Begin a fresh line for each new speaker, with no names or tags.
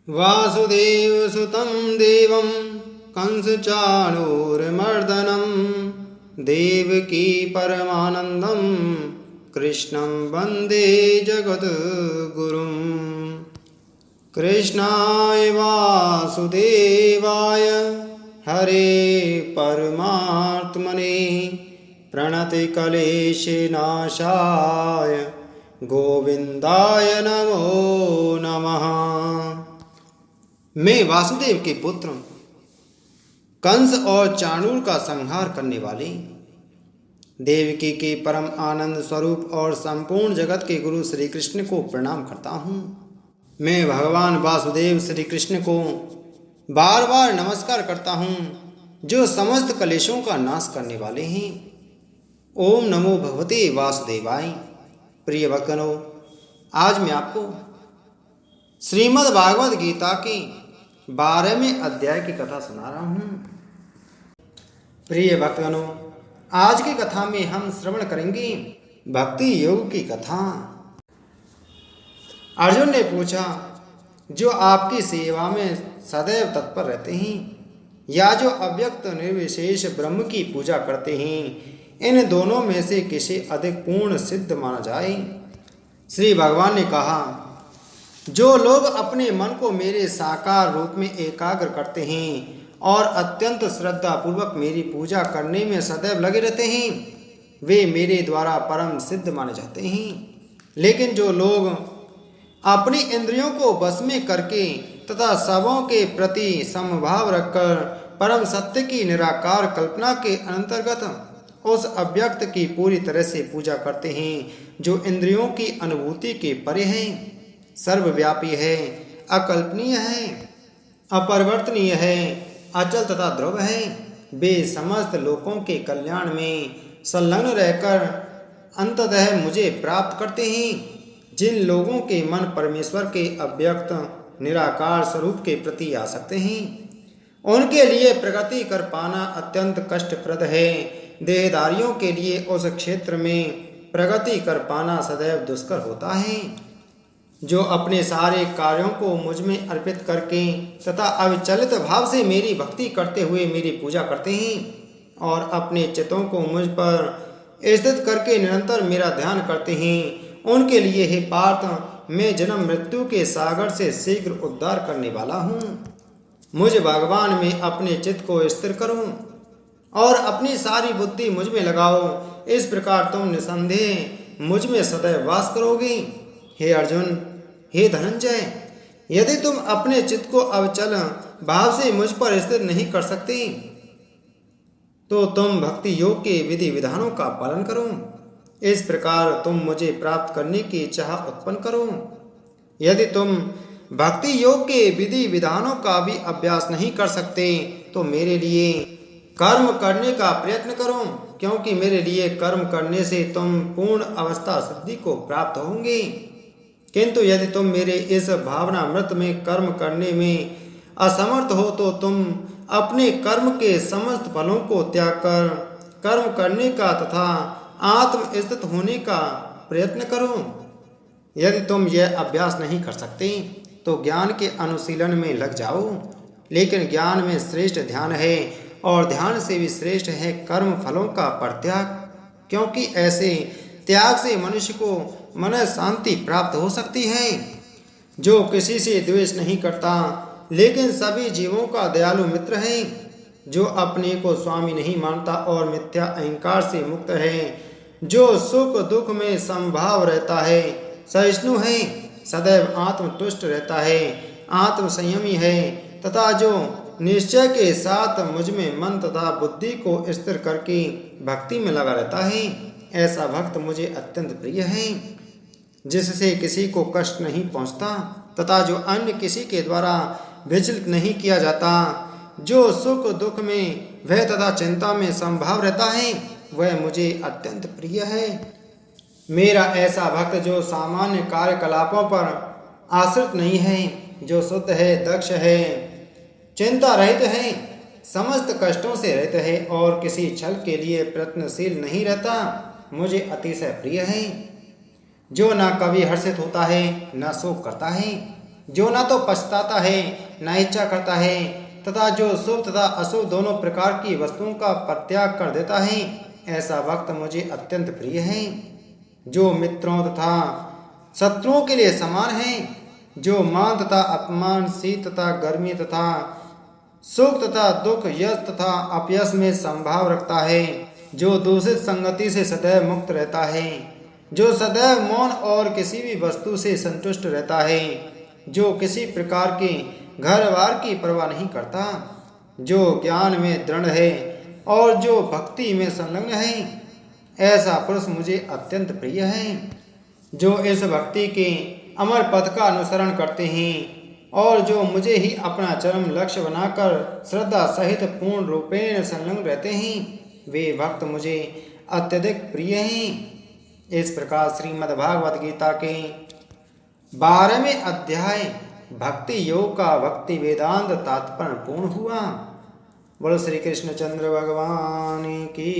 वासुदेवसुतं देवं कंसचाणूरमर्दनं देवकी परमानन्दं कृष्णं वन्दे जगद्गुरुं। कृष्णाय वासुदेवाय हरे परमात्मने प्रणतिक्लेशनाशाय गोविंदाय नमो नमः। मैं वासुदेव के पुत्र कंस और चाणूर का संहार करने वाले देवकी के परम आनंद स्वरूप और संपूर्ण जगत के गुरु श्री कृष्ण को प्रणाम करता हूँ। मैं भगवान वासुदेव श्री कृष्ण को बार बार नमस्कार करता हूँ, जो समस्त कलेशों का नाश करने वाले हैं। ओम नमो भगवते वासुदेवाय। प्रिय भक्तों, आज मैं आपको श्रीमद् भागवत गीता के 12वें अध्याय की कथा सुना रहा हूँ। प्रिय भक्तों, आज की कथा में हम श्रवण करेंगे भक्ति योग की कथा। अर्जुन ने पूछा, जो आपकी सेवा में सदैव तत्पर रहते हैं या जो अव्यक्त निर्विशेष ब्रह्म की पूजा करते हैं, इन दोनों में से किसे अधिक पूर्ण सिद्ध माना जाए? श्री भगवान ने कहा, जो लोग अपने मन को मेरे साकार रूप में एकाग्र करते हैं और अत्यंत श्रद्धा पूर्वक मेरी पूजा करने में सदैव लगे रहते हैं, वे मेरे द्वारा परम सिद्ध माने जाते हैं। लेकिन जो लोग अपनी इंद्रियों को वश में करके तथा सबों के प्रति समभाव रखकर परम सत्य की निराकार कल्पना के अंतर्गत उस अव्यक्त की पूरी तरह से पूजा करते हैं, जो इंद्रियों की अनुभूति के परे है, सर्वव्यापी है, अकल्पनीय है, अपरिवर्तनीय है, अचल तथा ध्रुव है, वे समस्त लोकों के कल्याण में संलग्न रहकर अंततः मुझे प्राप्त करते हैं। जिन लोगों के मन परमेश्वर के अव्यक्त निराकार स्वरूप के प्रति आ सकते हैं, उनके लिए प्रगति कर पाना अत्यंत कष्टप्रद है। देहधारियों के लिए उस क्षेत्र में प्रगति कर पाना सदैव दुष्कर होता है। जो अपने सारे कार्यों को मुझ में अर्पित करके तथा अविचलित भाव से मेरी भक्ति करते हुए मेरी पूजा करते हैं और अपने चित्तों को मुझ पर स्थित करके निरंतर मेरा ध्यान करते हैं, उनके लिए हे पार्थ, मैं जन्म मृत्यु के सागर से शीघ्र उद्धार करने वाला हूँ। मुझ भगवान में अपने चित्त को स्थिर करो और अपनी सारी बुद्धि मुझ में लगाओ। इस प्रकार तुम निसंदेह मुझ में सदैव वास करोगे। हे अर्जुन, हे धनंजय, यदि तुम अपने चित्त को अविचल भाव से मुझ पर स्थिर नहीं कर सकते, तो तुम भक्ति योग के विधि विधानों का पालन करो। इस प्रकार तुम मुझे प्राप्त करने की चाह उत्पन्न करो। यदि तुम भक्ति योग के विधि विधानों का भी अभ्यास नहीं कर सकते, तो मेरे लिए कर्म करने का प्रयत्न करो, क्योंकि मेरे लिए कर्म करने से तुम पूर्ण अवस्था सिद्धि को प्राप्त होंगे। किंतु यदि तुम मेरे इस भावनामृत में कर्म करने में असमर्थ हो, तो तुम अपने कर्म के समस्त फलों को त्याग कर कर्म करने का तथा आत्म स्थित होने का प्रयत्न करो। यदि तुम यह अभ्यास नहीं कर सकते, तो ज्ञान के अनुशीलन में लग जाओ। लेकिन ज्ञान में श्रेष्ठ ध्यान है और ध्यान से भी श्रेष्ठ है कर्म फलों का परित्याग, क्योंकि ऐसे त्याग से मनुष्य को मन शांति प्राप्त हो सकती है। जो किसी से द्वेष नहीं करता, लेकिन सभी जीवों का दयालु मित्र है, जो अपने को स्वामी नहीं मानता और मिथ्या अहंकार से मुक्त है, जो सुख दुख में समभाव रहता है, सहिष्णु है, सदैव आत्मतुष्ट रहता है, आत्म संयमी है तथा जो निश्चय के साथ मुझ में मन तथा बुद्धि को स्थिर करके भक्ति में लगा रहता है, ऐसा भक्त मुझे अत्यंत प्रिय है। जिससे किसी को कष्ट नहीं पहुंचता तथा जो अन्य किसी के द्वारा विचलित नहीं किया जाता, जो सुख दुख में भय तथा चिंता में संभाव रहता है, वह मुझे अत्यंत प्रिय है। मेरा ऐसा भक्त जो सामान्य कार्यकलापों पर आश्रित नहीं है, जो शुद्ध है, दक्ष है, चिंता रहित है, समस्त कष्टों से रहित है और किसी छल के लिए प्रयत्नशील नहीं रहता, मुझे अतिशय प्रिय है। जो न कभी हर्षित होता है, न शोक करता है, जो न तो पछताता है न इच्छा करता है तथा जो शुभ तथा अशुभ दोनों प्रकार की वस्तुओं का परित्याग कर देता है, ऐसा भक्त मुझे अत्यंत प्रिय है। जो मित्रों तथा शत्रुओं के लिए समान है, जो मान तथा अपमान, शीत तथा गर्मी तथा सुख तथा दुख, यश तथा अपयश में संभाव रखता है, जो दूषित संगति से सदैव मुक्त रहता है, जो सदैव मौन और किसी भी वस्तु से संतुष्ट रहता है, जो किसी प्रकार के घर बार की परवाह नहीं करता, जो ज्ञान में दृढ़ है और जो भक्ति में संलग्न है, ऐसा पुरुष मुझे अत्यंत प्रिय है। जो इस भक्ति के अमर पथ का अनुसरण करते हैं और जो मुझे ही अपना चरम लक्ष्य बनाकर श्रद्धा सहित पूर्ण रूपेण संलग्न रहते हैं, वे भक्त मुझे अत्यधिक प्रिय हैं। इस प्रकार श्रीमद् भागवत गीता के 12वें अध्याय भक्ति योग का भक्ति वेदांत तात्पर्य पूर्ण हुआ। बोलो श्री कृष्ण चंद्र भगवान की